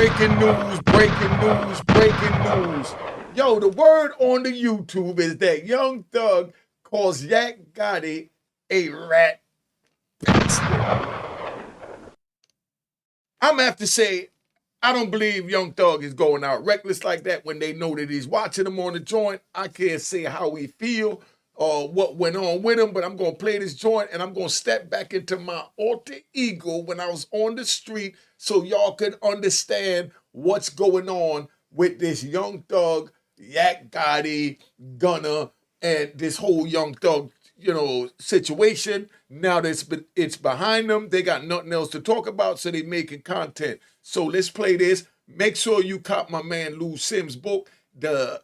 Breaking news, breaking news, breaking news. Yo, the word on the YouTube is that Young Thug calls Yak Gotti a rat bastard. I'm gonna have to say, I don't believe Young Thug is going out reckless like that when they know that he's watching him on the joint. I can't say how we feel or what went on with him, but I'm gonna play this joint and I'm gonna step back into my alter ego when I was on the street so y'all could understand what's going on with this Young Thug, Yak Gotti, Gunna, and this whole Young Thug, situation. Now that it's behind them, they got nothing else to talk about, so they making content. So let's play this. Make sure you cop my man Lou Sims' book. The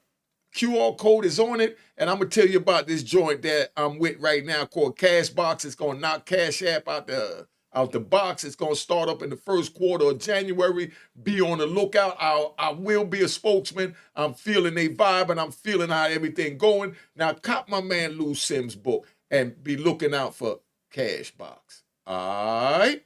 QR code is on it, and I'm gonna tell you about this joint that I'm with right now called Cashbox. It's gonna knock Cash App out the box. It's gonna start up in the first quarter of January. Be on the lookout. I will be a spokesman. I'm feeling a vibe and I'm feeling how everything going. Now cop my man Lou Sims' book and be looking out for Cashbox. All right.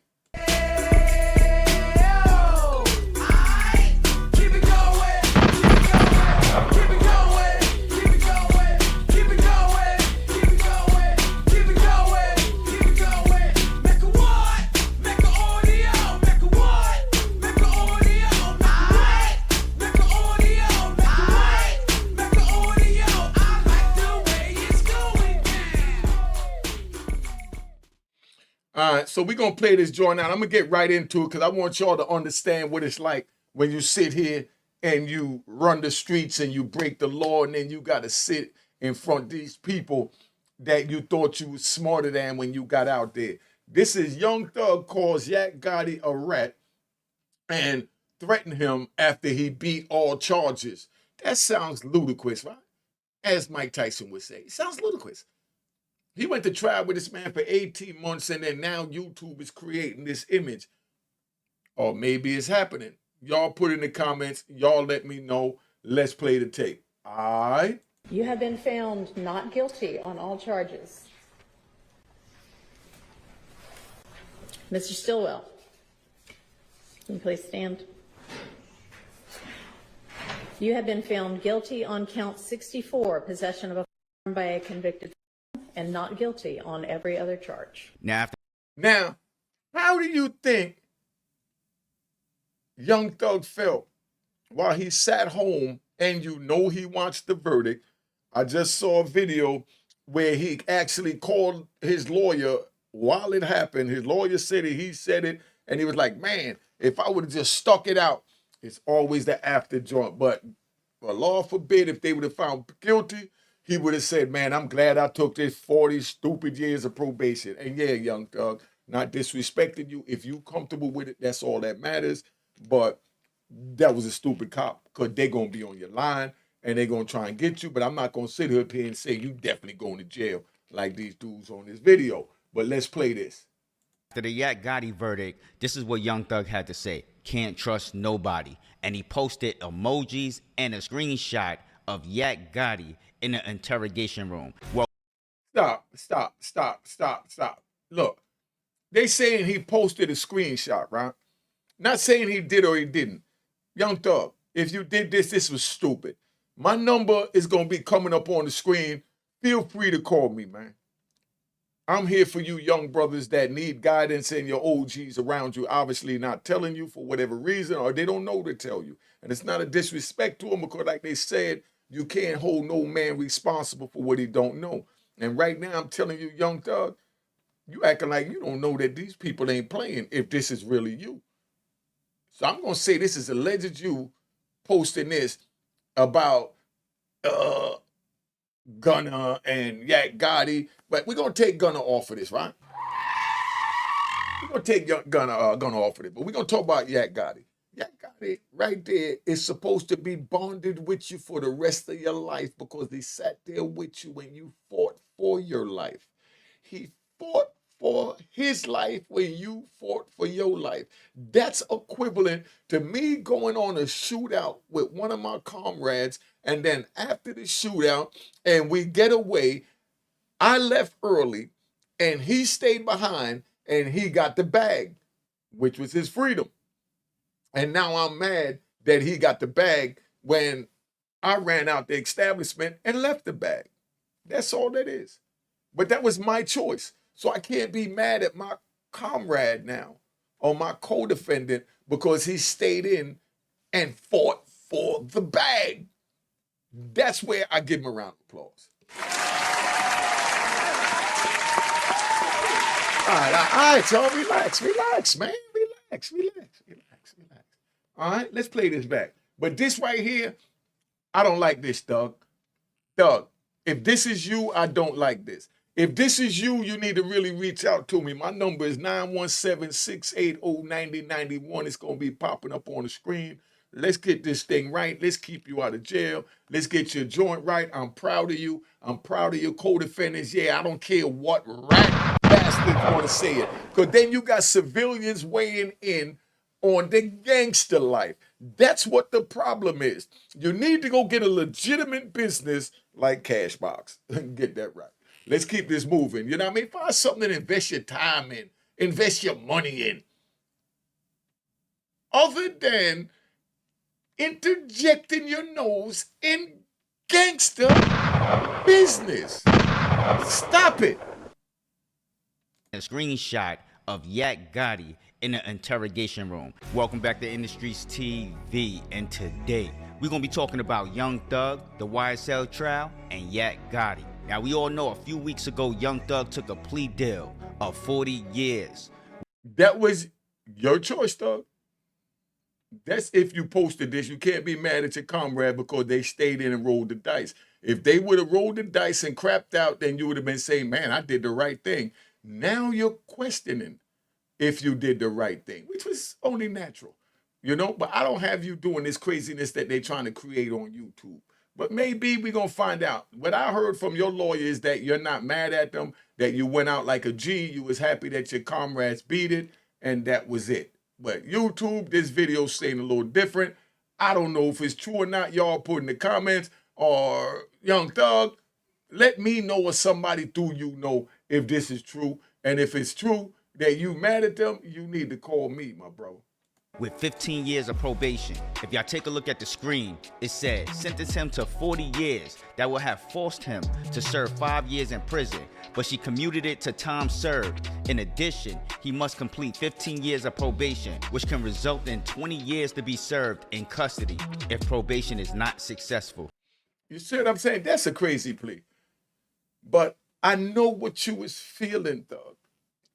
All right, so we're going to play this joint out. I'm going to get right into it because I want y'all to understand what it's like when you sit here and you run the streets and you break the law and then you got to sit in front of these people that you thought you was smarter than when you got out there. This is Young Thug calls Yak Gotti a rat and threatened him after he beat all charges. That sounds ludicrous, right? As Mike Tyson would say. It sounds ludicrous. He went to trial with this man for 18 months, and then now YouTube is creating this image. Or maybe it's happening. Y'all put in the comments. Y'all let me know. Let's play the tape. All right? You have been found not guilty on all charges. Mr. Stillwell, can you please stand? You have been found guilty on count 64, possession of a firearm by a convicted felon, and not guilty on every other charge. Now, how do you think Young Thug felt while he sat home and he watched the verdict? I just saw a video where he actually called his lawyer while it happened. His lawyer said it, he said it, and he was like, man, if I would have just stuck it out, it's always the after joint. But law forbid if they would have found guilty, he would have said, man, I'm glad I took this 40 stupid years of probation. And yeah, Young Thug, not disrespecting you. If you comfortable with it, that's all that matters. But that was a stupid cop because they're going to be on your line and they're going to try and get you. But I'm not going to sit here and say you definitely going to jail like these dudes on this video. But let's play this. After the Yak Gotti verdict, this is what Young Thug had to say. Can't trust nobody. And he posted emojis and a screenshot of Yak Gotti in the interrogation room. Well, Stop. Look, they saying he posted a screenshot, right? Not saying he did or he didn't. Young Thug, if you did this was stupid. My number is going to be coming up on the screen. Feel free to call me, man. I'm here for you young brothers that need guidance and your OGs around you obviously not telling you for whatever reason or they don't know to tell you. And it's not a disrespect to them because like they said, you can't hold no man responsible for what he don't know. And right now I'm telling you, Young Thug, you acting like you don't know that these people ain't playing if this is really you. So I'm going to say this is alleged you posting this about Gunna and Yak Gotti, but we're going to take Gunna off of this, right? We're going to take Gunna off of it, but we're going to talk about Yak Gotti. Yak Gotti right there is supposed to be bonded with you for the rest of your life because he sat there with you when you fought for your life. He fought for his life when you fought for your life. That's equivalent to me going on a shootout with one of my comrades, and then after the shootout and we get away, I left early and he stayed behind and he got the bag, which was his freedom. And now I'm mad that he got the bag when I ran out the establishment and left the bag. That's all that is. But that was my choice. So I can't be mad at my comrade now or my co-defendant because he stayed in and fought for the bag. That's where I give him a round of applause. All right, y'all, relax, man. Relax. All right, let's play this back. But this right here, I don't like this, Doug. Doug, if this is you, I don't like this. If this is you, you need to really reach out to me. My number is 917-680-9091. It's going to be popping up on the screen. Let's get this thing right. Let's keep you out of jail. Let's get your joint right. I'm proud of you. I'm proud of your co-defendants. Yeah, I don't care what rat bastards want to say it. Because then you got civilians weighing in on the gangster life. That's what the problem is. You need to go get a legitimate business like Cashbox. Get that right. Let's keep this moving. You know what I mean? Find something to invest your time in, invest your money in. Other than interjecting your nose in gangster business. Stop it. A screenshot of Yak Gotti in the interrogation room. Welcome back to Industries TV, and today we're going to be talking about Young Thug, the YSL trial, and Yak Gotti. Now, we all know a few weeks ago, Young Thug took a plea deal of 40 years. That was your choice, Thug. That's if you posted this. You can't be mad at your comrade because they stayed in and rolled the dice. If they would have rolled the dice and crapped out, then you would have been saying, man, I did the right thing. Now you're questioning if you did the right thing, which was only natural, you know? But I don't have you doing this craziness that they're trying to create on YouTube. But maybe we're going to find out. What I heard from your lawyer is that you're not mad at them, that you went out like a G, you was happy that your comrades beat it, and that was it. But YouTube, this video saying a little different. I don't know if it's true or not. Y'all put in the comments, or Young Thug, let me know or somebody through you know if this is true. And if it's true that you mad at them, you need to call me, my bro. With 15 years of probation. If y'all take a look at the screen, it said sentence him to 40 years. That would have forced him to serve 5 years in prison, but she commuted it to time served. In addition, he must complete 15 years of probation, which can result in 20 years to be served in custody if probation is not successful. You see what I'm saying? That's a crazy plea. But I know what you was feeling, Thug.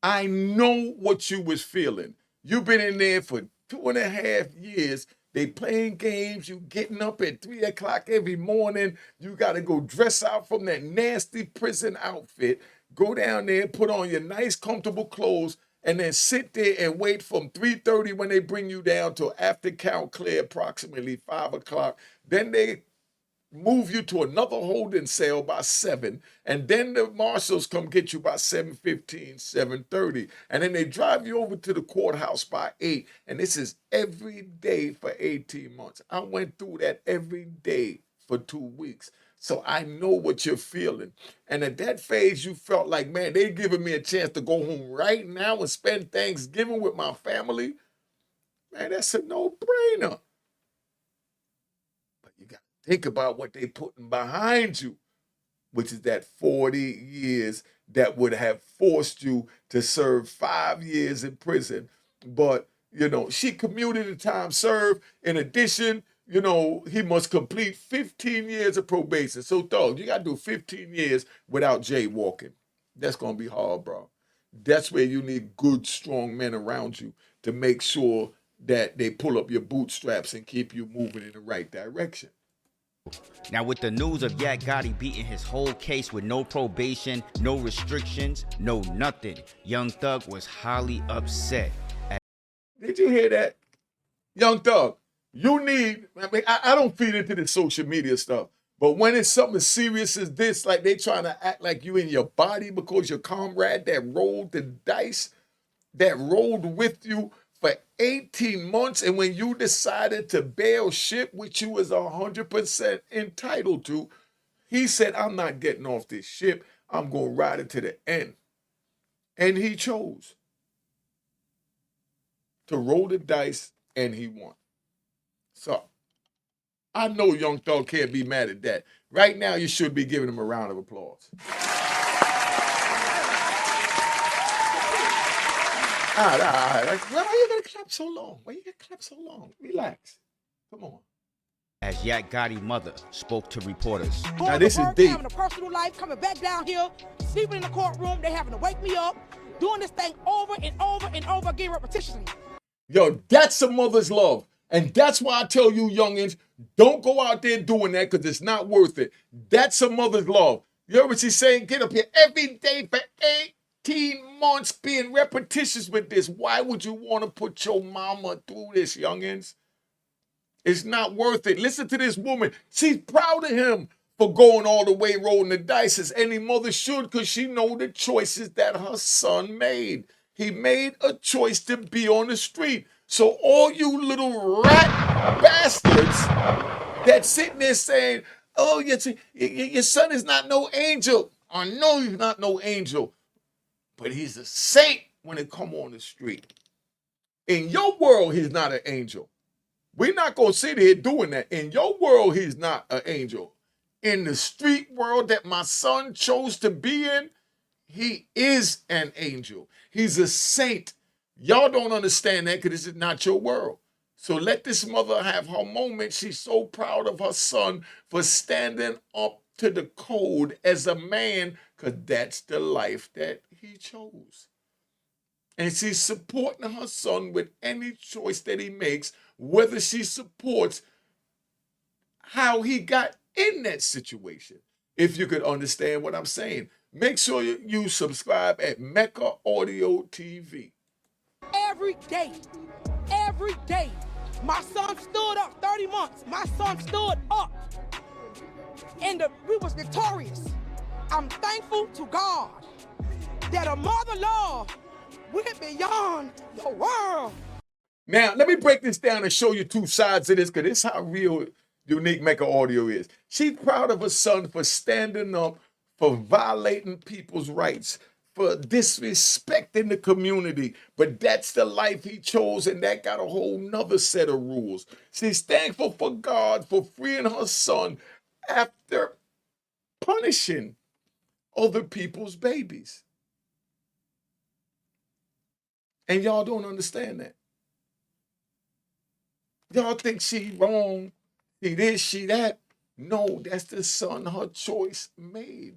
I know what you was feeling. You've been in there for 2.5 years. They playing games. You getting up at 3 o'clock every morning. You got to go dress out from that nasty prison outfit. Go down there, put on your nice, comfortable clothes, and then sit there and wait from 3:30 when they bring you down till after count clear, approximately 5 o'clock. Then they move you to another holding cell by 7, and then the marshals come get you by 7:15, 7:30, and then they drive you over to the courthouse by 8, and this is every day for 18 months. I went through that every day for 2 weeks, so I know what you're feeling. And at that phase, you felt like, man, they giving me a chance to go home right now and spend Thanksgiving with my family. Man, that's a no-brainer. But you got think about what they putting behind you, which is that 40 years that would have forced you to serve 5 years in prison. But, you know, she commuted the time served. In addition, you know, he must complete 15 years of probation. So, dog, you got to do 15 years without jaywalking. That's going to be hard, bro. That's where you need good, strong men around you to make sure that they pull up your bootstraps and keep you moving in the right direction. Now, with the news of Yak Gotti beating his whole case with no probation, no restrictions, no nothing, Young Thug was highly upset. Did you hear that? Young Thug, you need, I mean, I don't feed into the social media stuff, but when it's something as serious as this, like they trying to act like you in your body because your comrade that rolled the dice, that rolled with you for 18 months, and when you decided to bail ship, which you was 100% entitled to, he said, I'm not getting off this ship. I'm going to ride it to the end. And he chose to roll the dice and he won. So I know Young Thug can't be mad at that. Right now, you should be giving him a round of applause. All right, all right. Why are you gonna clap so long? Why you gonna clap so long? Relax. Come on. As Yak Gotti's mother spoke to reporters. Going this to is work, deep. having a personal life, coming back down here, sleeping in the courtroom, they having to wake me up, doing this thing over and over and over again repetitiously. Yo, that's a mother's love. And that's why I tell you, youngins, don't go out there doing that because it's not worth it. That's a mother's love. You heard what she's saying? Get up here every day for 18 months being repetitious with this. Why would you want to put your mama through this, youngins? It's not worth it. Listen to this woman. She's proud of him for going all the way rolling the dice as any mother should because she know the choices that her son made. He made a choice to be on the street. So all you little rat bastards that sitting there saying, oh, your son is not no angel. I know he's not no angel, but he's a saint when it come on the street. In your world, he's not an angel. We're not going to sit here doing that. In your world, he's not an angel. In the street world that my son chose to be in, he is an angel. He's a saint. Y'all don't understand that because this is not your world. So let this mother have her moment. She's so proud of her son for standing up to the code as a man because that's the life that he chose. And she's supporting her son with any choice that he makes, whether she supports how he got in that situation. If you could understand what I'm saying, make sure you subscribe at Mecca Audio TV. Every day, my son stood up 30 months. My son stood up. And we was victorious. I'm thankful to God that a mother love went beyond the world. Now, let me break this down and show you two sides of this, because this is how real Unique Mecca Audio is. She's proud of her son for standing up, for violating people's rights, for disrespecting the community. But that's the life he chose, and that got a whole nother set of rules. She's thankful for God for freeing her son after punishing other people's babies. And y'all don't understand that. Y'all think she wrong, she this, she that. No, that's the son her choice made.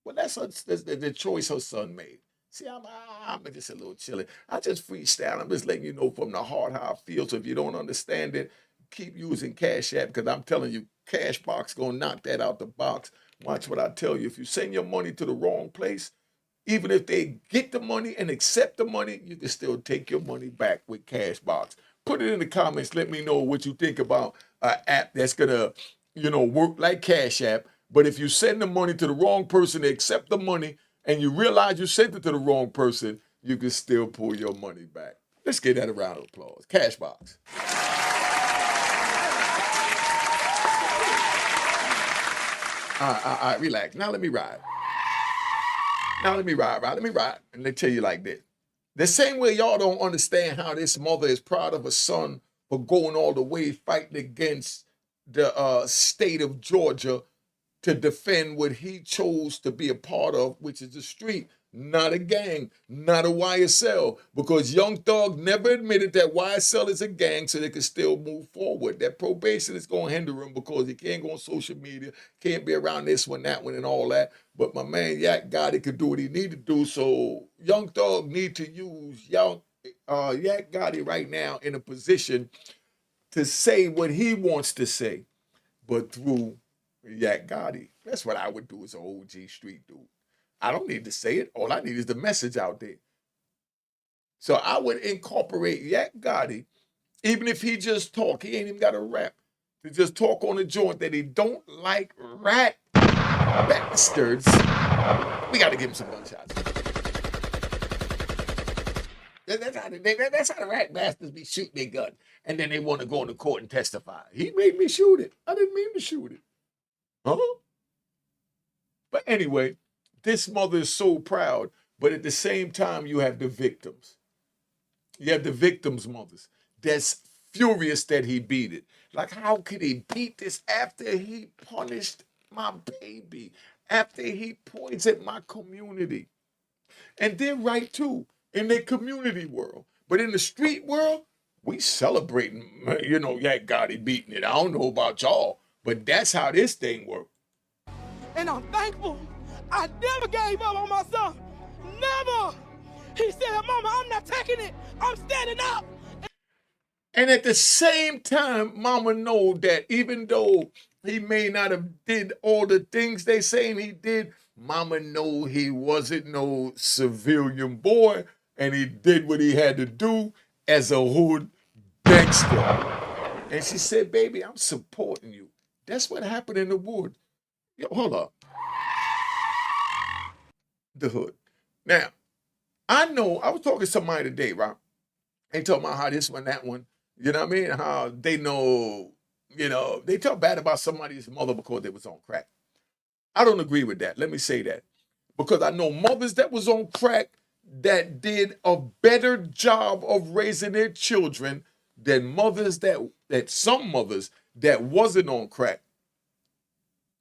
Well, that's the choice her son made. See, I'm just a little chilly. I just freestyle. I'm just letting you know from the heart how I feel. So if you don't understand it, keep using Cash App, because I'm telling you, Cashbox gonna knock that out the box. Watch what I tell you. If you send your money to the wrong place, even if they get the money and accept the money, you can still take your money back with Cashbox. Put it in the comments. Let me know what you think about an app that's gonna, work like Cash App. But if you send the money to the wrong person, they accept the money, and you realize you sent it to the wrong person, you can still pull your money back. Let's give that a round of applause. Cashbox. All right, relax. Now let me ride. Let me ride. And let me tell you like this. The same way y'all don't understand how this mother is proud of her son for going all the way fighting against the state of Georgia to defend what he chose to be a part of, which is the street, not a gang, not a YSL, because Young Thug never admitted that YSL is a gang so they can still move forward. That probation is going to hinder him because he can't go on social media, can't be around this one, that one, and all that. But my man Yak Gotti could do what he need to do, so Young Thug need to use Yak Gotti right now in a position to say what he wants to say, but through Yak Gotti. That's what I would do as an OG street dude. I don't need to say it. All I need is the message out there. So I would incorporate Yak Gotti, even if he just talk. He ain't even got a rap. To just talk on the joint that he don't like rat bastards. We got to give him some gunshots. That's how the rat bastards be shooting their gun. And then they want to go into court and testify. He made me shoot it. I didn't mean to shoot it. Huh? But anyway, this mother is so proud, but at the same time, you have the victims. You have the victims' mothers that's furious that he beat it. Like, how could he beat this after he punished my baby, after he poisoned my community? And they're right too, in their community world. But in the street world, we celebrating, Yak Gotti beating it. I don't know about y'all, but that's how this thing works. And I'm thankful. I never gave up on my son. Never. He said, Mama, I'm not taking it. I'm standing up. And at the same time, Mama know that even though he may not have did all the things they saying he did, Mama know he wasn't no civilian boy, and he did what he had to do as a hood gangster. And she said, baby, I'm supporting you. That's what happened in the wood. Yo, hold up. The hood. Now, I know, I was talking to somebody today, right? They talking about how this one, that one, you know what I mean? How they know, they talk bad about somebody's mother because they was on crack. I don't agree with that. Let me say that. Because I know mothers that was on crack that did a better job of raising their children than mothers that some mothers that wasn't on crack.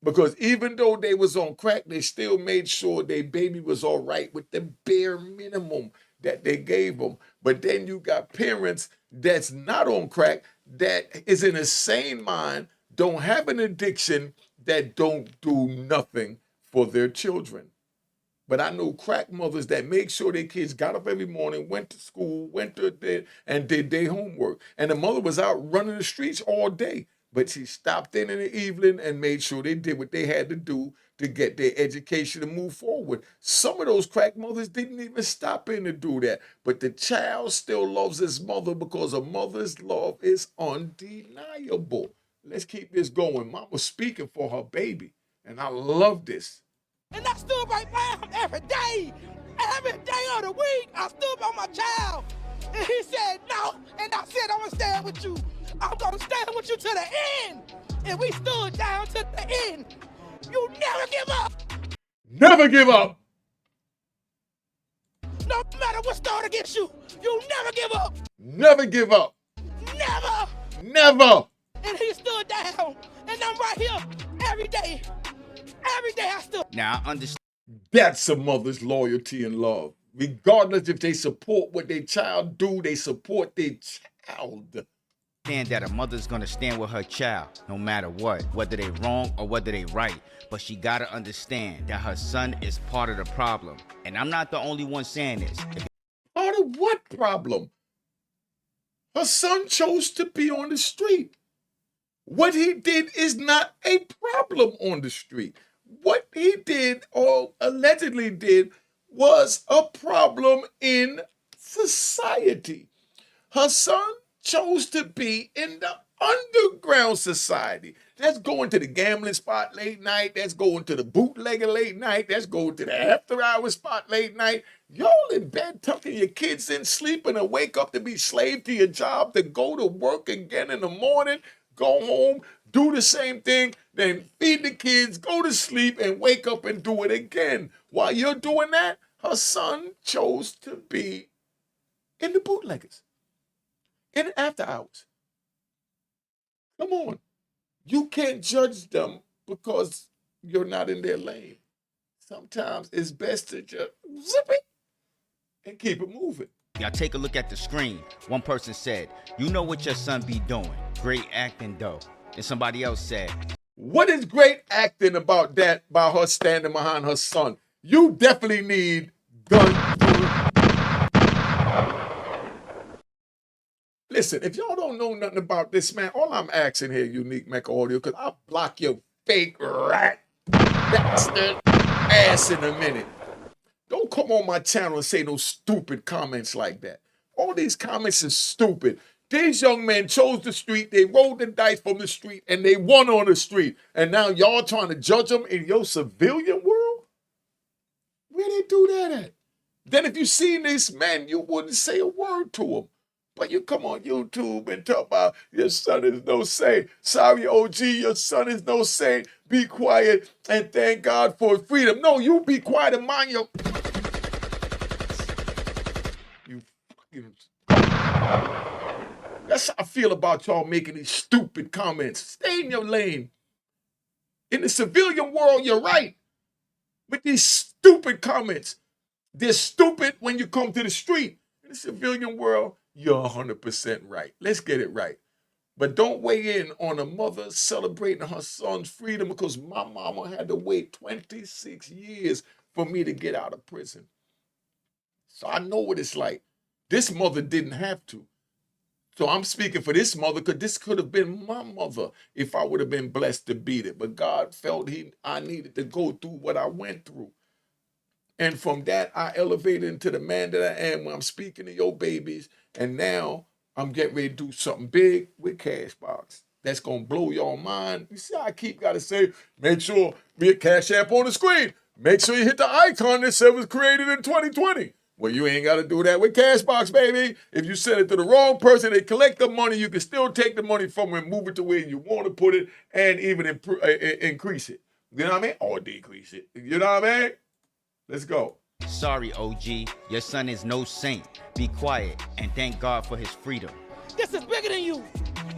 Because even though they was on crack, they still made sure their baby was all right with the bare minimum that they gave them. But then you got parents that's not on crack, that is in a sane mind, don't have an addiction, that don't do nothing for their children. But I know crack mothers that make sure their kids got up every morning, went to school, went to bed, and did their homework. And the mother was out running the streets all day. But she stopped in the evening and made sure they did what they had to do to get their education and move forward. Some of those crack mothers didn't even stop in to do that. But the child still loves his mother because a mother's love is undeniable. Let's keep this going. Mama's speaking for her baby, and I love this. And I stood right by him every day. Every day of the week, I stood by my child. And he said no, and I said I'm going to stand with you. I'm going to stand with you to the end. And we stood down to the end. You never give up. Never give up. No matter what's thrown against you, you never give up. Never give up. Never. Never. And he stood down. And I'm right here every day. Every day I stood. Now I understand. That's a mother's loyalty and love. Regardless if they support what their child do, they support their child. That a mother's gonna stand with her child no matter what, whether they wrong or whether they right. But she gotta understand that her son is part of the problem. And I'm not the only one saying this. Part of what problem? Her son chose to be on the street. What he did is not a problem on the street. What he did, or allegedly did, was a problem in society. Her son chose to be in the underground society. That's going to the gambling spot late night. That's going to the bootlegger late night. That's going to the after hour spot late night. Y'all in bed tucking your kids in, sleeping, and wake up to be slave to your job, to go to work again in the morning, go home, do the same thing, then feed the kids, go to sleep, and wake up and do it again. While you're doing that, her son chose to be in the bootleggers, in the after hours. Come on. You can't judge them because you're not in their lane. Sometimes it's best to just zip it and keep it moving. Y'all take a look at the screen. One person said, you know what your son be doing. Great acting though. And somebody else said, what is great acting about that, by her standing behind her son? You definitely need gun. Listen, if y'all don't know nothing about this, man, all I'm asking here, Unique Audio, because I'll block your fake rat bastard ass in a minute. Don't come on my channel and say no stupid comments like that. All these comments are stupid. These young men chose the street, they rolled the dice from the street, and they won on the street. And now y'all trying to judge them in your civilian world? Where they do that at? Then if you seen this man, you wouldn't say a word to him. But you come on YouTube and talk about your son is no saint. Sorry, OG, your son is no saint. Be quiet and thank God for freedom. No, you be quiet and mind your... You fucking... That's how I feel about y'all making these stupid comments. Stay in your lane. In the civilian world, you're right. With these stupid comments, they're stupid when you come to the street. In the civilian world, you're 100% right. Let's get it right. But don't weigh in on a mother celebrating her son's freedom because my mama had to wait 26 years for me to get out of prison. So I know what it's like. This mother didn't have to. So I'm speaking for this mother because this could have been my mother if I would have been blessed to beat it. But God felt I needed to go through what I went through. And from that, I elevated into the man that I am when I'm speaking to your babies. And now I'm getting ready to do something big with Cashbox. That's going to blow your mind. You see, I keep got to say, make sure we hit Cash App on the screen. Make sure you hit the icon that said it was created in 2020. Well, you ain't got to do that with Cashbox, baby. If you send it to the wrong person, they collect the money. You can still take the money from it and move it to where you want to put it and even increase it. You know what I mean? Or decrease it. You know what I mean? Let's go. Sorry, OG, your son is no saint. Be quiet and thank God for his freedom. This is bigger than you.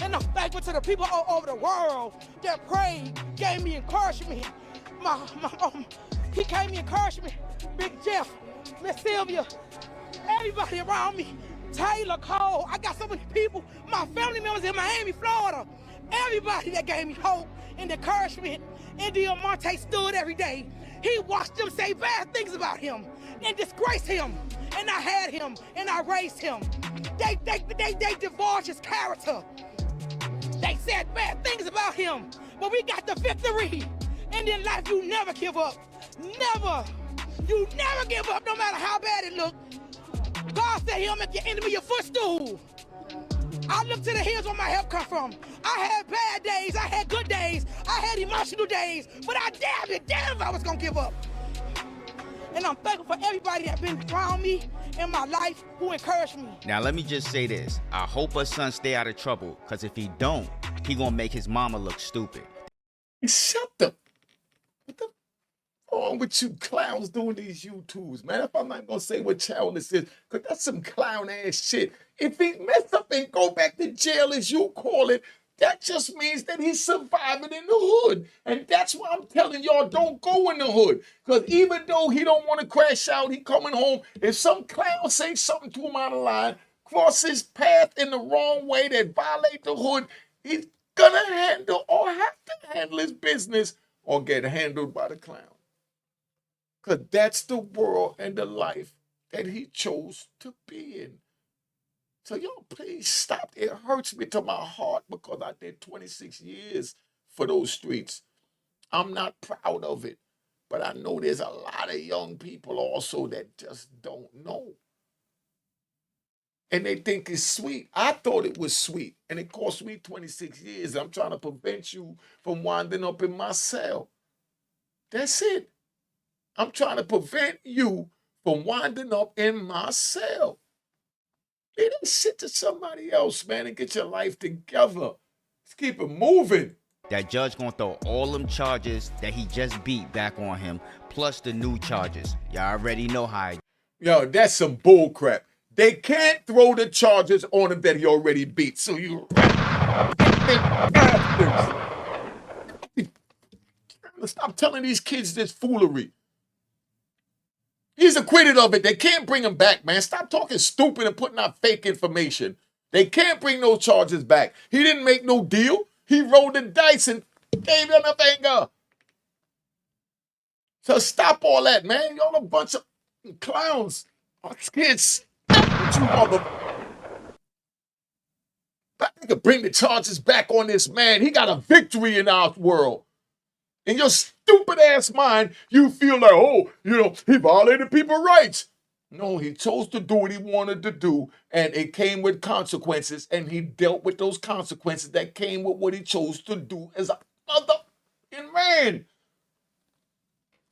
And I'm thankful to the people all over the world that prayed, gave me encouragement. He gave me encouragement. Big Jeff, Miss Sylvia, everybody around me. Taylor, Cole, I got so many people. My family members in Miami, Florida. Everybody that gave me hope and encouragement. India Monte stood every day. He watched them say bad things about him and disgrace him. And I had him and I raised him. They divulged his character. They said bad things about him, but we got the victory. And in life, you never give up. Never. You never give up, no matter how bad it look. God said he'll make your enemy your footstool. I look to the hills where my help come from. I had bad days, I had good days, I had emotional days, but I damn if I was gonna give up. And I'm thankful for everybody that's been around me in my life who encouraged me. Now let me just say this. I hope her son stay out of trouble, because if he don't, he gonna make his mama look stupid. Shut the... What the wrong with you clowns doing these YouTubes, man? If I'm not gonna say what channel this is, because that's some clown ass shit. If he mess up and go back to jail, as you call it, that just means that he's surviving in the hood. And that's why I'm telling y'all, don't go in the hood. Because even though he don't want to crash out, he coming home. If some clown say something to him out of line, cross his path in the wrong way that violate the hood, he's gonna handle or have to handle his business or get handled by the clown. Because that's the world and the life that he chose to be in. So y'all please stop. It hurts me to my heart because I did 26 years for those streets. I'm not proud of it, but I know there's a lot of young people also that just don't know. And they think it's sweet. I thought it was sweet, and it cost me 26 years. I'm trying to prevent you from winding up in my cell. That's it. I'm trying to prevent you from winding up in my cell. Leave that shit to somebody else, man, and get your life together. Let's keep it moving. That judge gonna throw all them charges that he just beat back on him, plus the new charges. Y'all already know how. Yo, that's some bull crap. They can't throw the charges on him that he already beat. So you bastards. Stop telling these kids this foolery. He's acquitted of it. They can't bring him back, man. Stop talking stupid and putting out fake information. They can't bring those charges back. He didn't make no deal. He rolled the dice and gave enough anger. So stop all that, man. Y'all a bunch of clowns. I can't stop with you, mother. I could bring the charges back on this man. He got a victory in our world. In your stupid ass mind, you feel like, oh, he violated people's rights. No, he chose to do what he wanted to do, and it came with consequences, and he dealt with those consequences that came with what he chose to do as a motherfucking man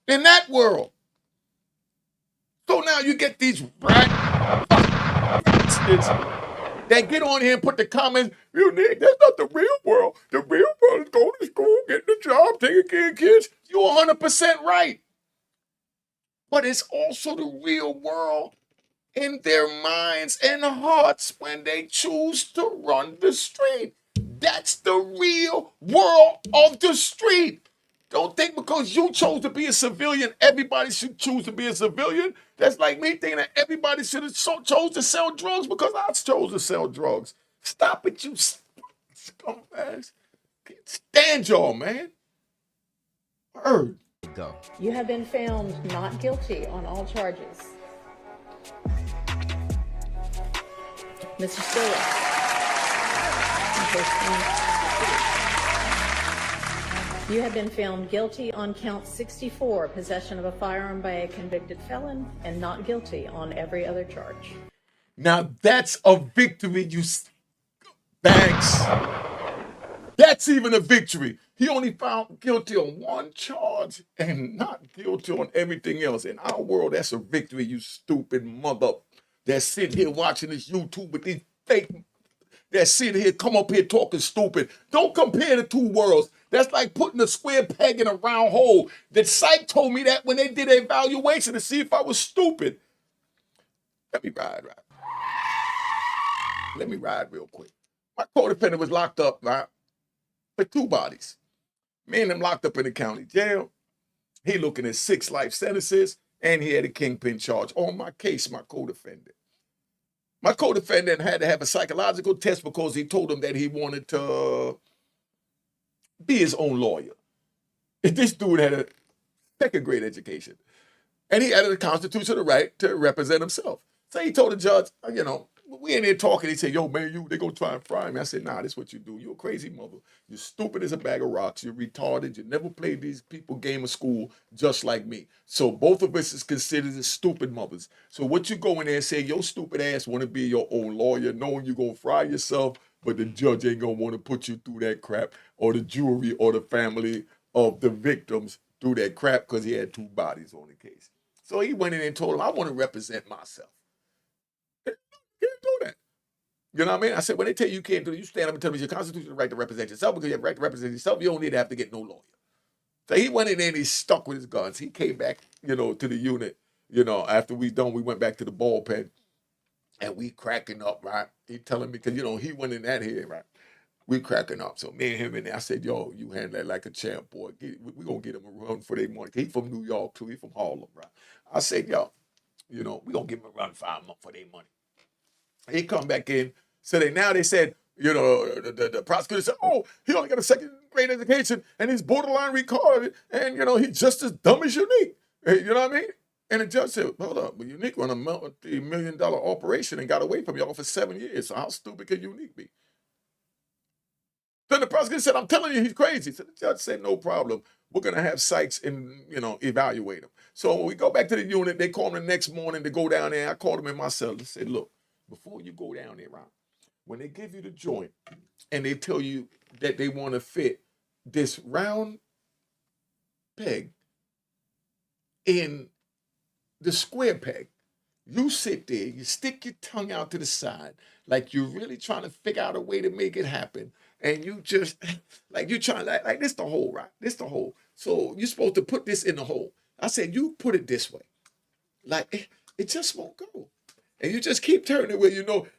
in that world. So now you get these bastards that get on here and put the comments, unique, that's not the real world. The real world is going to school, getting a job, taking care of kids. You're 100% right. But it's also the real world in their minds and hearts when they choose to run the street. That's the real world of the street. Don't think because you chose to be a civilian, everybody should choose to be a civilian. That's like me thinking that everybody should have chose to sell drugs because I chose to sell drugs. Stop it, you scumbags. Can't stand y'all, man. Word. Go. You have been found not guilty on all charges. Mr. Stewart. You have been found guilty on count 64, possession of a firearm by a convicted felon, and not guilty on every other charge. Now that's a victory, you bags. That's even a victory. He only found guilty on one charge and not guilty on everything else. In our world, that's a victory, you stupid mother that's sitting here watching this YouTube with these fake that sit here, come up here talking stupid. Don't compare the two worlds. That's like putting a square peg in a round hole. The psych told me that when they did an evaluation to see if I was stupid. Let me ride. Let me ride real quick. My co-defendant was locked up, right, for 2 bodies. Me and him locked up in the county jail. He looking at 6 life sentences, and he had a kingpin charge on my case, my co-defendant. My co-defendant had to have a psychological test because he told him that he wanted to be his own lawyer. This dude had a 2nd grade education. And he had a constitutional right to represent himself. So he told the judge, we in there talking. He said, yo, man, they gonna try and fry me. I said, nah, this is what you do. You a crazy mother. You're stupid as a bag of rocks. You're retarded. You never played these people game of school just like me. So both of us is considered as stupid mothers. So what you go in there and say, your stupid ass want to be your own lawyer, knowing you're gonna fry yourself, but the judge ain't gonna want to put you through that crap, or the jury or the family of the victims through that crap because he had 2 bodies on the case. So he went in and told him, I want to represent myself. You can't do that. You know what I mean? I said, when they tell you can't do it, you stand up and tell me it's your constitutional right to represent yourself because you have the right to represent yourself. You don't need to have to get no lawyer. So he went in there and he stuck with his guns. He came back, to the unit, after we went back to the ballpen and we cracking up, right? He telling me, because, he went in that here, right? We cracking up. So me and him in there, I said, yo, you handle that like a champ, boy. We going to get him a run for their money. He from New York, too. He from Harlem, right? I said, yo, we going to give him a run for their money. He come back in. So they said, the prosecutor said, oh, he only got a 2nd grade education and he's borderline retarded and, he's just as dumb as Unique. You know what I mean? And the judge said, hold up, but Unique run a multi-million-dollar operation and got away from y'all for 7 years. So how stupid can Unique be? Then the prosecutor said, I'm telling you, he's crazy. So the judge said, no problem. We're going to have Sykes and, evaluate him. So when we go back to the unit, they call him the next morning to go down there. I called him in my cell and said, look, before you go down there, Ron, when they give you the joint and they tell you that they want to fit this round peg in the square peg, you sit there, you stick your tongue out to the side like you're really trying to figure out a way to make it happen. And you just, like you're trying, like this the hole, right? This the hole. So you're supposed to put this in the hole. I said, you put it this way. Like, it just won't go. And you just keep turning it where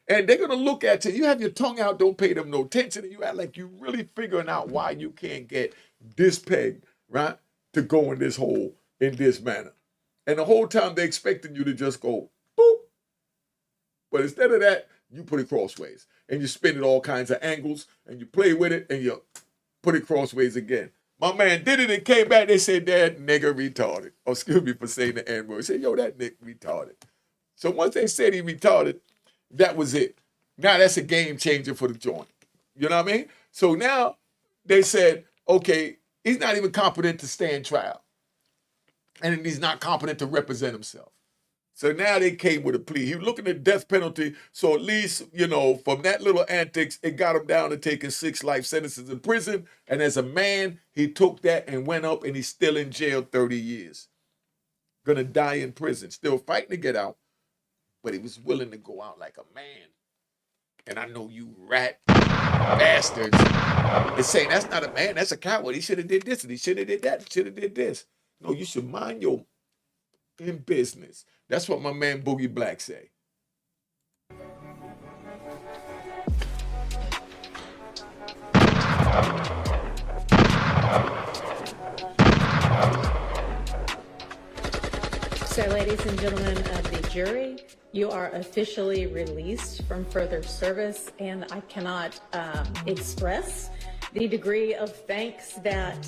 and they're going to look at you. You have your tongue out, don't pay them no attention. And you act like you really figuring out why you can't get this peg, right, to go in this hole in this manner. And the whole time they're expecting you to just go, boop. But instead of that, you put it crossways. And you spin it all kinds of angles. And you play with it and you put it crossways again. My man did it and came back. They said, that nigga retarded. Oh, excuse me for saying the N-word. They said, yo, that nigga retarded. So once they said he retarded, that was it. Now that's a game changer for the joint. You know what I mean? So now they said, okay, he's not even competent to stand trial. And he's not competent to represent himself. So now they came with a plea. He was looking at death penalty. So at least, from that little antics, it got him down to taking 6 life sentences in prison. And as a man, he took that and went up and he's still in jail 30 years. Gonna die in prison. Still fighting to get out. But he was willing to go out like a man. And I know you rat bastards is saying that's not a man, that's a coward. He should have did this and he should have did that, he should have did this. No, you should mind your in business. That's what my man Boogie Black say. Ladies and gentlemen of the jury, you are officially released from further service, and I cannot express the degree of thanks that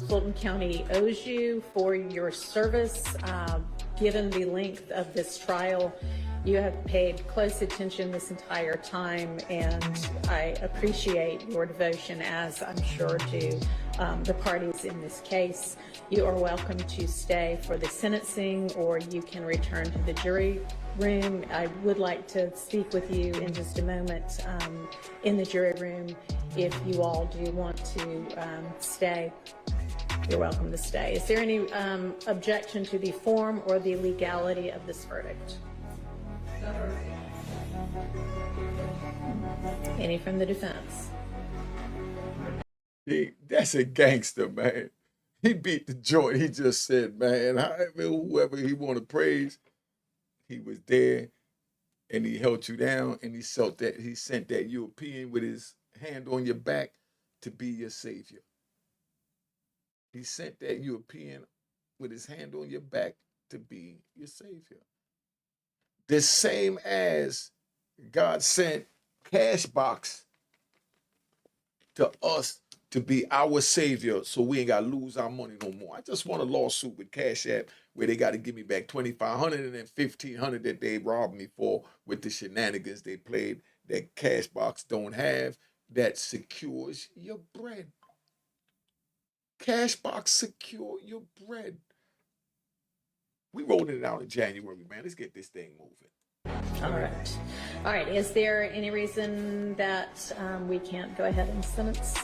Fulton County owes you for your service. Given the length of this trial, you have paid close attention this entire time, and I appreciate your devotion, as I'm sure do the parties in this case. You are welcome to stay for the sentencing, or you can return to the jury room. I would like to speak with you in just a moment in the jury room. If you all do want to stay, you're welcome to stay. Is there any objection to the form or the legality of this verdict? Any from the defense? That's a gangster, man. He beat the joint. He just said, man, whoever he want to praise, he was there and he held you down, and he sent that European with his hand on your back to be your savior. He sent that European with his hand on your back to be your savior. The same as God sent Cashbox to us to be our savior, so we ain't got to lose our money no more. I just want a lawsuit with Cash App where they got to give me back $2,500 and then $1,500 that they robbed me for with the shenanigans they played that Cashbox don't have, that secures your bread. Cashbox secure your bread. We rolling it out in January, man. Let's get this thing moving. All right. All right. Is there any reason that we can't go ahead and sentence?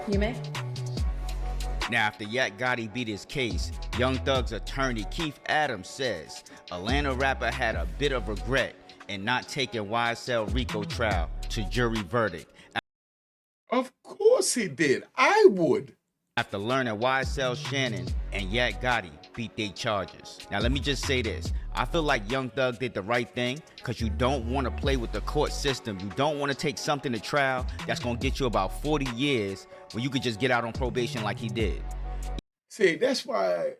You may. Now, after Yak Gotti beat his case, Young Thug's attorney Keith Adams says Atlanta rapper had a bit of regret in not taking YSL Rico trial to jury verdict. Of course he did. I would. After learning YSL Shannon and Yak Gotti beat their charges. Now, let me just say this. I feel like Young Thug did the right thing because you don't want to play with the court system. You don't want to take something to trial that's going to get you about 40 years when you could just get out on probation like he did. See, that's why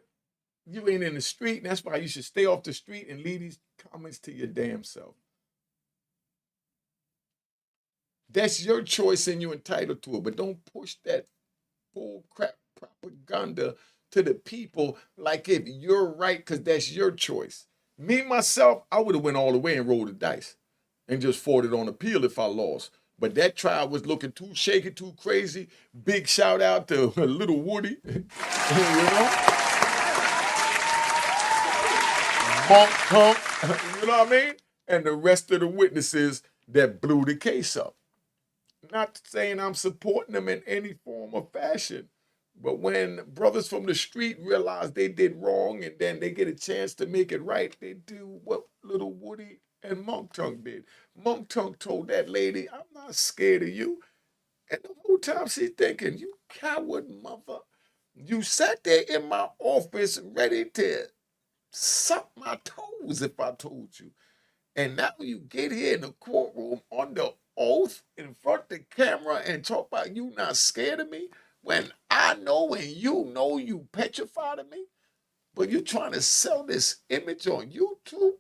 you ain't in the street, and that's why you should stay off the street and leave these comments to your damn self. That's your choice and you're entitled to it, but don't push that bull crap propaganda to the people like if you're right, because that's your choice. Me, myself, I would have went all the way and rolled the dice and just fought it on appeal if I lost. But that trial was looking too shaky, too crazy. Big shout out to Little Woody, you know? Monk Tunk, you know what I mean? And the rest of the witnesses that blew the case up. Not saying I'm supporting them in any form or fashion, but when brothers from the street realize they did wrong and then they get a chance to make it right, they do what Little Woody and Monk Tunk did. Monk Tunk told that lady, I'm not scared of you. And the whole time she's thinking, you coward mother. You sat there in my office ready to suck my toes if I told you. And now you get here in the courtroom under oath in front of the camera and talk about you not scared of me when I know and you know you petrified of me, but you trying to sell this image on YouTube?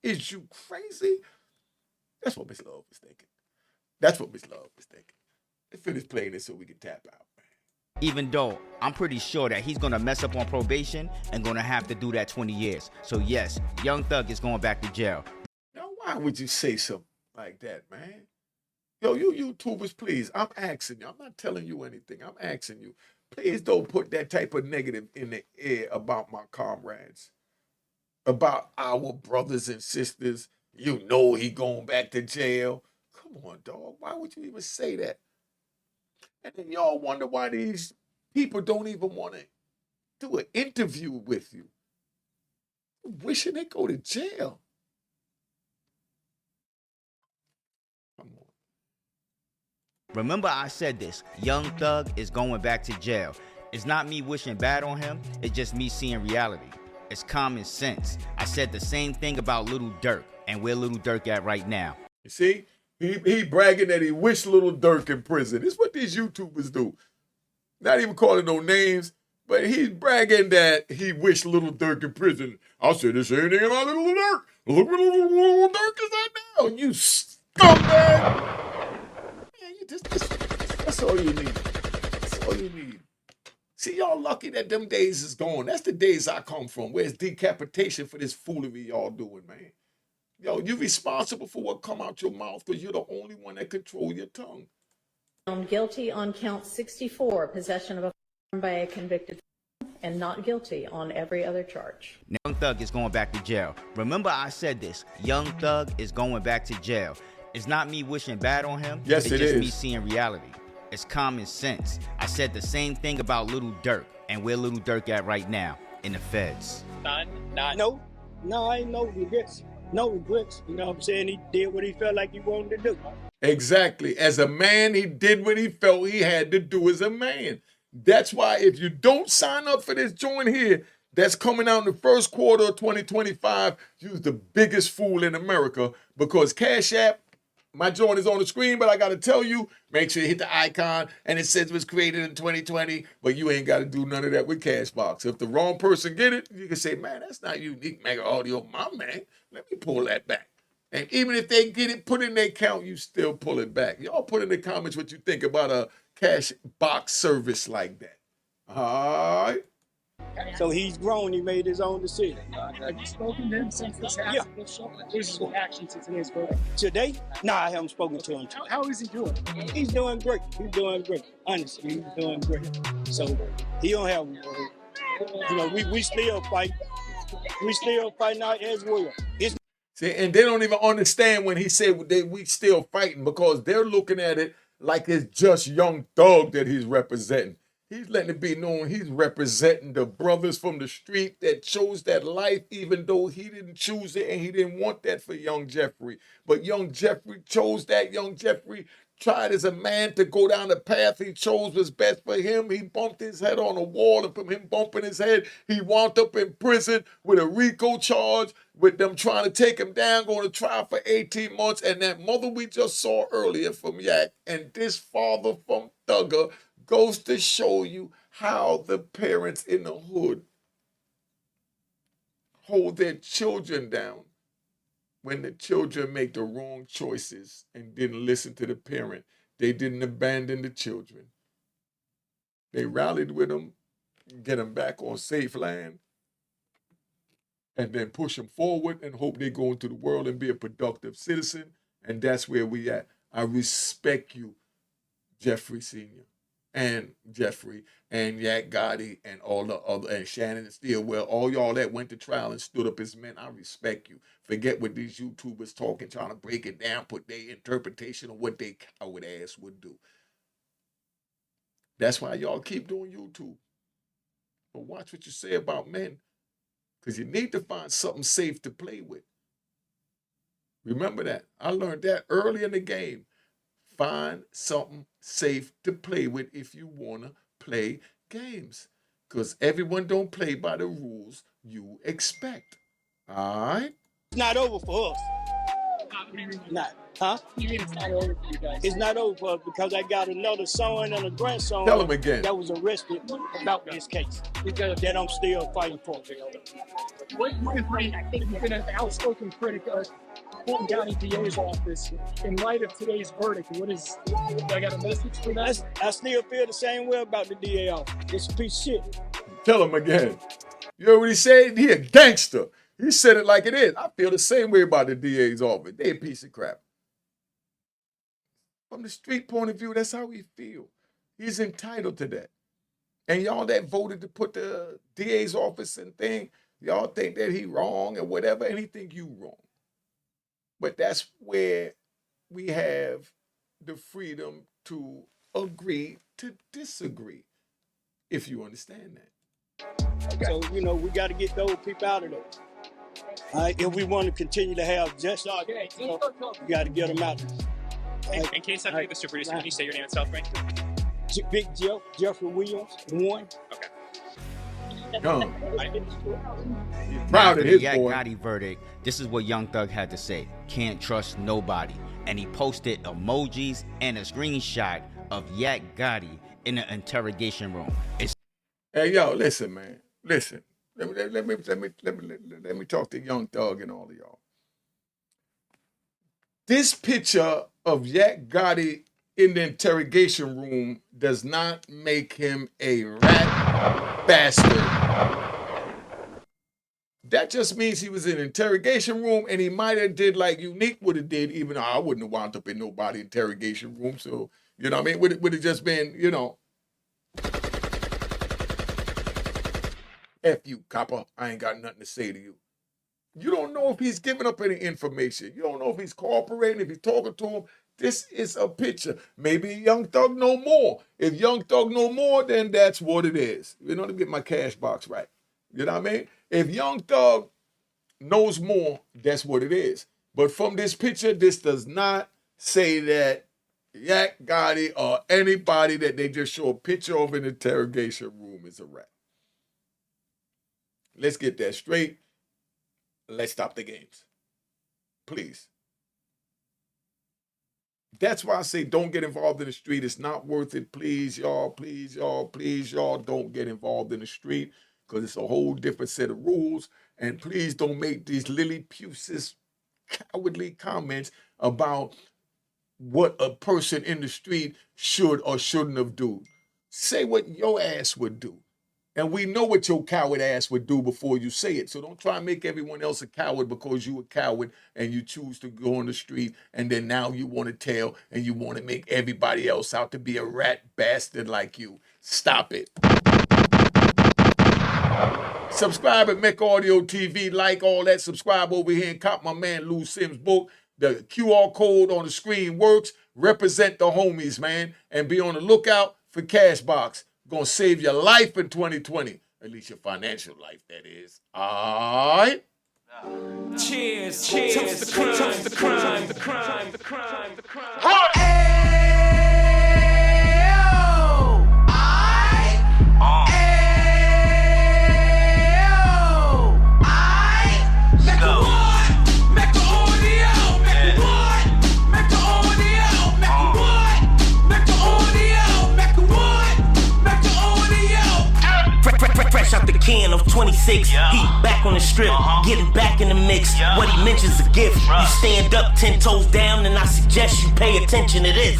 Is you crazy? That's what Miss Love was thinking. That's what Miss Love was thinking. Let's finish playing this so we can tap out, man. Even though I'm pretty sure that he's going to mess up on probation and going to have to do that 20 years. So yes, Young Thug is going back to jail. Now, why would you say something like that, man? Yo, you YouTubers, please, I'm asking you. I'm not telling you anything. I'm asking you. Please don't put that type of negative in the air about my comrades, about our brothers and sisters. You know he going back to jail. Come on, dog. Why would you even say that? And then y'all wonder why these people don't even want to do an interview with you. Wishing they go to jail. Come on. Remember I said this, Young Thug is going back to jail. It's not me wishing bad on him, it's just me seeing reality. It's common sense. I said the same thing about Little Durk, and where Little Durk at right now. You see, he bragging that he wished Little Durk in prison. It's what these YouTubers do. Not even calling no names, But he's bragging that he wished Little Dirk in prison. I'll say the same thing about Little Dirk. Look what Little Dirk is at now. You scumbag. Man, that's all you need. That's all you need. See, y'all lucky that them days is gone. That's the days I come from, where it's decapitation for this foolery y'all doing, man. Yo, you responsible for what come out your mouth because you're the only one that control your tongue. Found guilty on count 64, possession of a firearm by a convicted felon, and not guilty on every other charge. Young Thug is going back to jail. Remember I said this. Young Thug is going back to jail. It's not me wishing bad on him. Yes, it's just is. me seeing reality. It's common sense. I said the same thing about Little Dirk, and where Little Dirk at right now? In the feds. No, I ain't no regrets. No regrets. You know what I'm saying? He did what he felt like he wanted to do. Exactly. As a man, he did what he felt he had to do as a man. That's why if you don't sign up for this joint here, that's coming out in the first quarter of 2025, you're the biggest fool in America because Cash App, my joint is on the screen, but I got to tell you, make sure you hit the icon and it says it was created in 2020, but you ain't got to do none of that with Cashbox. If the wrong person get it, you can say, man, that's not Unique Mega Audio, my man. Let me pull that back. And even if they get it, put in their account, you still pull it back. Y'all put in the comments what you think about a Cashbox service like that. All right. So he's grown. He made his own decision. Have you spoken to him since this happened? Yeah. What is his reaction to today's verdict? Today? Nah, I haven't spoken to him. How is he doing? He's doing great. He's doing great. Honestly, he's doing great. So he don't have, you know, we still fight. We still fighting out as well. See, and they don't even understand when he said we still fighting because they're looking at it like it's just Young Thug that he's representing. He's letting it be known he's representing the brothers from the street that chose that life, even though he didn't choose it and he didn't want that for young Jeffrey. But young Jeffrey chose that. Young Jeffrey tried as a man to go down the path he chose was best for him. He bumped his head on a wall, and from him bumping his head, he wound up in prison with a RICO charge, with them trying to take him down, going to trial for 18 months. And that mother we just saw earlier from Yak and this father from Thugger goes to show you how the parents in the hood hold their children down when the children make the wrong choices and didn't listen to the parent. They didn't abandon the children. They rallied with them, get them back on safe land, and then push them forward and hope they go into the world and be a productive citizen. And that's where we at. I respect you, Jeffrey Sr. and Jeffrey and Yak Gotti and all the other, and Shannon and Steelwell, all y'all that went to trial and stood up as men. I respect you. Forget what these YouTubers talking, trying to break it down, put their interpretation of what they coward ass would do. That's why y'all keep doing YouTube. But watch what you say about men, because you need to find something safe to play with. Remember that. I learned that early in the game. Find something safe to play with if you want to play games. Because everyone don't play by the rules you expect. All right? It's not over for us. What do you mean? Not, huh? What do you mean it's not over for you guys? It's not over for us because I got another son and a grandson Tell him again. that was arrested about this case that I'm still fighting for. What do you think? You've been an outspoken critic of Fulton County DA's office. In light of today's verdict, I got a message for that? I still feel the same way about the DA office. It's a piece of shit. Tell him again. You heard what he said? He a gangster. He said it like it is. I feel the same way about the DA's office. They a piece of crap. From the street point of view, that's how he feel. He's entitled to that. And y'all that voted to put the DA's office and thing, y'all think that he wrong or whatever, and he think you wrong. But that's where we have the freedom to agree to disagree, if you understand that. Okay. So, you know, we got to get those people out of there. All right, if we want to continue to have justice, we got to get them out. In case I forget, Mr. Producer, can you say your name and spell for me? Big Jeff, Jeffrey Williams, 1. Okay. Young. Proud of his Yak boy. Gotti verdict. This is what Young Thug had to say. Can't trust nobody. And he posted emojis and a screenshot of Yak Gotti in the interrogation room. Hey, yo, listen, man. Listen. Let me talk to Young Thug and all of y'all. This picture of Yak Gotti in the interrogation room does not make him a rat bastard. That just means he was in an interrogation room and he might have did like Unique would have did, even though I wouldn't have wound up in nobody interrogation room. So, you know what I mean? Would have just been, you know, F you, copper. I ain't got nothing to say to you. You don't know if he's giving up any information. You don't know if he's cooperating, if he's talking to him. This is a picture. Maybe Young Thug know more. If Young Thug know more, then that's what it is. You know, to get my cash box right. You know what I mean? If Young Thug knows more, that's what it is. But from this picture, this does not say that Yak Gotti or anybody that they just show a picture of in the interrogation room is a rat. Let's get that straight. Let's stop the games. Please. That's why I say don't get involved in the street. It's not worth it. Please, y'all, please, y'all, please, y'all, don't get involved in the street because it's a whole different set of rules. And please don't make these Lilliputian, cowardly comments about what a person in the street should or shouldn't have done. Say what your ass would do. And we know what your coward ass would do before you say it. So don't try and make everyone else a coward because you a coward and you choose to go on the street and then now you want to tell and you want to make everybody else out to be a rat bastard like you. Stop it. Subscribe at Mech Audio TV. Like all that. Subscribe over here and cop my man Lou Sims' book. The QR code on the screen works. Represent the homies, man. And be on the lookout for Cashbox. Gonna save your life in 2020. At least your financial life, that is. All right? Cheers, cheers, toast the crime, toast the crime, the crime, the crime, the crime. Out the can of 26, he back on the strip, getting back in the mix. What he mentions a gift. You stand up 10 toes down, and I suggest you pay attention to this.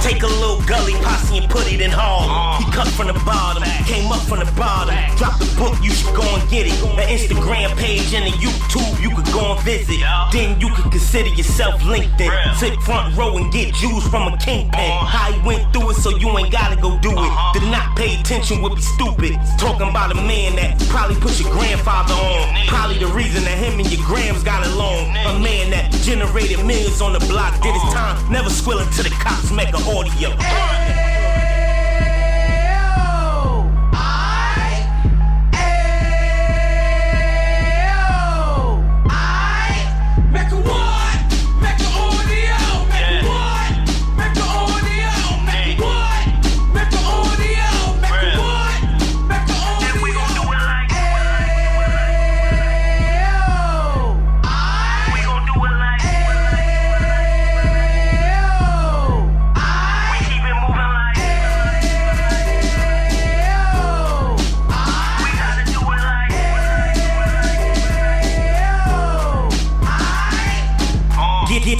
Take a little gully posse and put it in hall. He cut from the bottom, came up from the bottom. Drop the book, you should go and get it. An Instagram page and a YouTube you could go and visit. Then you could consider yourself LinkedIn. Sit front row and get Jews from a kingpin. How he went through it, so you ain't gotta go do it. Did not pay attention would be stupid. Talking about a man that probably put your grandfather on. Probably the reason that him and your grams got along. A man that generated millions on the block, did his time, never squilling to the cops, make an audio.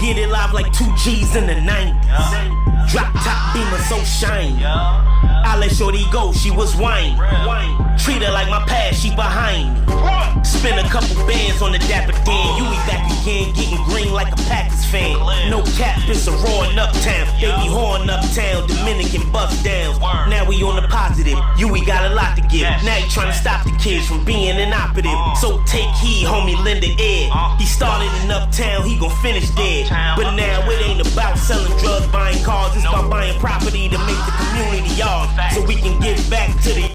Get it live like 2 G's in the 90s. Drop top beamer so shiny. I let shorty go, she was whining. Treat her like my past, she behind me. Spend a couple bands on the Dapper Dan. You be back again, getting green like a Packers fan. No cap, it's a roaring uptown. They be whoring uptown, Dominican bust downs. Now we on the positive, you we got a lot to give. Now you trying to stop the kids from being inoperative. So take heed, homie, lend an ear. He started in uptown, he gon' finish dead. But now it ain't about selling drugs, buying cars. It's about buying property to make the community yours. So we can give back to the